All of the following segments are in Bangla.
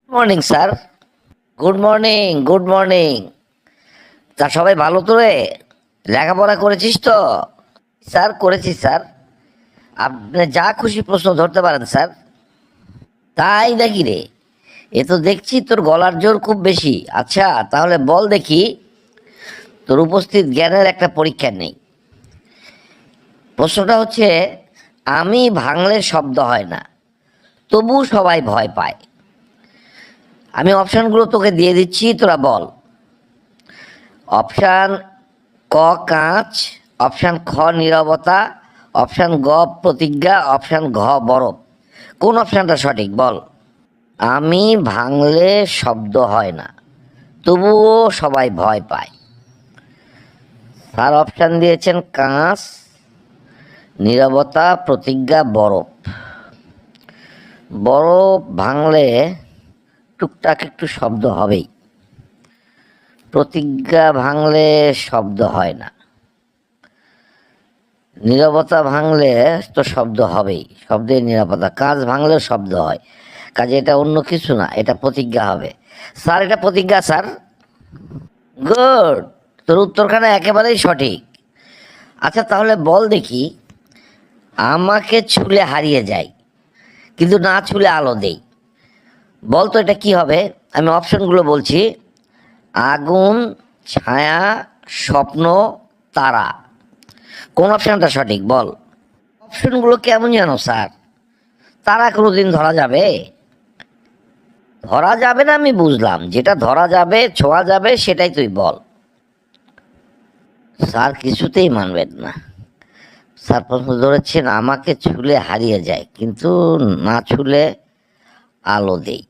Morning sir. Good morning, good morning. তা সবাই ভালো তো রে? লেখাপড়া করেছিস তো? স্যার করেছি স্যার। আপনি যা খুশি প্রশ্ন ধরতে পারেন স্যার। তাই নাকি রে? এ তো দেখছি তোর গলার জোর খুব বেশি। আচ্ছা তাহলে বল দেখি, তোর উপস্থিত জ্ঞানের একটা পরীক্ষা নেই। প্রশ্নটা হচ্ছে, আমি ভাঙলে শব্দ হয় না, তবু সবাই ভয় পায়। আমি অপশানগুলো তোকে দিয়ে দিচ্ছি, তোরা বল। অপশান ক কাঁচ, অপশান খ নীরবতা, অপশান গ প্রতিজ্ঞা, অপশান ঘ বরফ। কোন অপশানটা সঠিক বল? আমি ভাঙলে শব্দ হয় না, তবুও সবাই ভয় পায়। স্যার অপশান দিয়েছেন কাঁচ, নীরবতা, প্রতিজ্ঞা, বরফ। বরফ ভাঙলে টুকটাক একটু শব্দ হবেই, প্রতিজ্ঞা ভাঙলে শব্দ হয় না, নীরবতা ভাঙলে তো শব্দ হবেই, শব্দের নিরাপত্তা। কাঁচ ভাঙলেও শব্দ হয়, কাজে এটা অন্য কিছু না, এটা প্রতিজ্ঞা হবে। স্যার এটা প্রতিজ্ঞা স্যার। গুড, তোর উত্তরখানা একেবারেই সঠিক। আচ্ছা তাহলে বল দেখি, আমাকে ছুলে হারিয়ে যায় কিন্তু না ছুলে আলো দেই। বল তো এটা কি হবে? আমি অপশনগুলো বলছি: আগুন, ছায়া, স্বপ্ন, তারা। কোন অপশনটা সঠিক বল? অপশনগুলো কেমন জানো স্যার? তারা কোনোদিন ধরা যাবে? ধরা যাবে না আমি বুঝলাম, যেটা ধরা যাবে, ছোঁয়া যাবে, সেটাই তুই বল। স্যার কিছুতেই মানবেন না। স্যার প্রশ্ন ধরেছেন আমাকে ছুলে হারিয়ে যায় কিন্তু না ছুলে আলো দেই।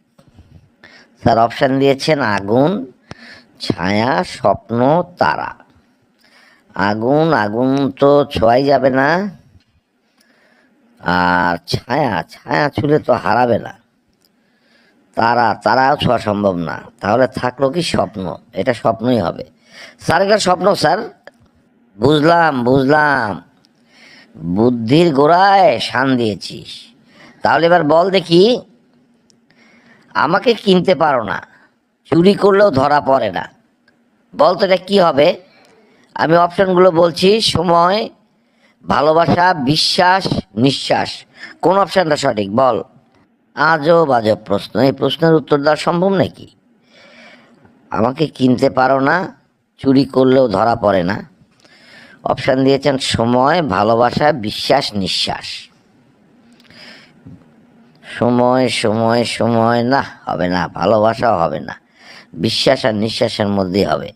স্যার অপশান দিয়েছেন আগুন, ছায়া, স্বপ্ন, তারা। আগুন, আগুন তো ছোঁয়াই যাবে না, আর ছায়া, ছায়া ছুলে তো হারাবে না, তারা, তারাও ছোঁয়া সম্ভব না। তাহলে থাকলো কি? স্বপ্ন। এটা স্বপ্নই হবে স্যার, এটা স্বপ্ন স্যার। বুঝলাম বুঝলাম, বুদ্ধির গোড়ায় শান দিয়েছিস। তাহলে এবার বল দেখি, আমাকে কিনতে পারো না, চুরি করলেও ধরা পড়ে না। বল তো এটা কি হবে? আমি অপশনগুলো বলছি: সময়, ভালোবাসা, বিশ্বাস, নিঃশ্বাস। কোন অপশনটা সঠিক বল? আজব আজব প্রশ্ন, এই প্রশ্নের উত্তর দেওয়া সম্ভব নাকি? আমাকে কিনতে পারো না, চুরি করলেও ধরা পড়ে না। অপশান দিয়েছেন সময়, ভালোবাসা, বিশ্বাস, নিঃশ্বাস। সময় সময় সময় না, হবে না। ভালোবাসাও হবে না, বিশ্বাস আর নিঃশ্বাসের মধ্যেই হবে।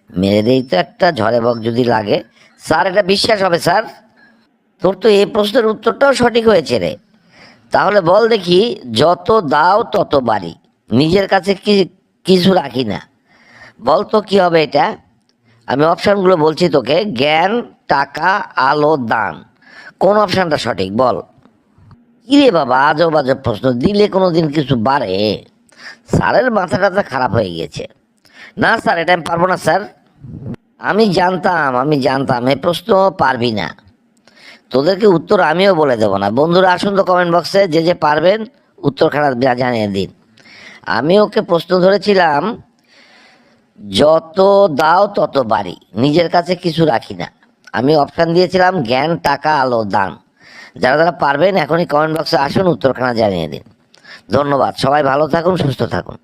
মেরে দেই তো একটা, ঝড়ে বক যদি লাগে। স্যার এটা বিশ্বাস হবে স্যার। তোর তো এই প্রশ্নের উত্তরটাও সঠিক হয়েছে রে। তাহলে বল দেখি, যত দাও তত বাড়ি, নিজের কাছে কিছু রাখি না। বল তো কি হবে এটা? আমি অপশানগুলো বলছি তোকে: জ্ঞান, টাকা, আলো, দান। কোন অপশানটা সঠিক বল? কিরে বাবা, আজব আজব প্রশ্ন, দিলে কোনো দিন কিছু বাড়ে? স্যারের মাথা টাথা খারাপ হয়ে গেছে। না স্যার, এটা আমি পারবো না স্যার। আমি জানতাম এই প্রশ্ন পারবি না। তোদেরকে উত্তর আমিও বলে দেবো না। বন্ধুরা আসুন তো কমেন্ট বক্সে, যে যে পারবেন উত্তরখানা জানিয়ে দিন। আমি ওকে প্রশ্ন ধরেছিলাম, যত দাও তত বাড়ি, নিজের কাছে কিছু রাখি না। আমি অপশান দিয়েছিলাম জ্ঞান, টাকা, আলো, দান। যারা যারা পারবেন এখনই কমেন্ট বক্সে আসুন, উত্তরখানা জানিয়ে দিন। ধন্যবাদ, সবাই ভালো থাকুন, সুস্থ থাকুন।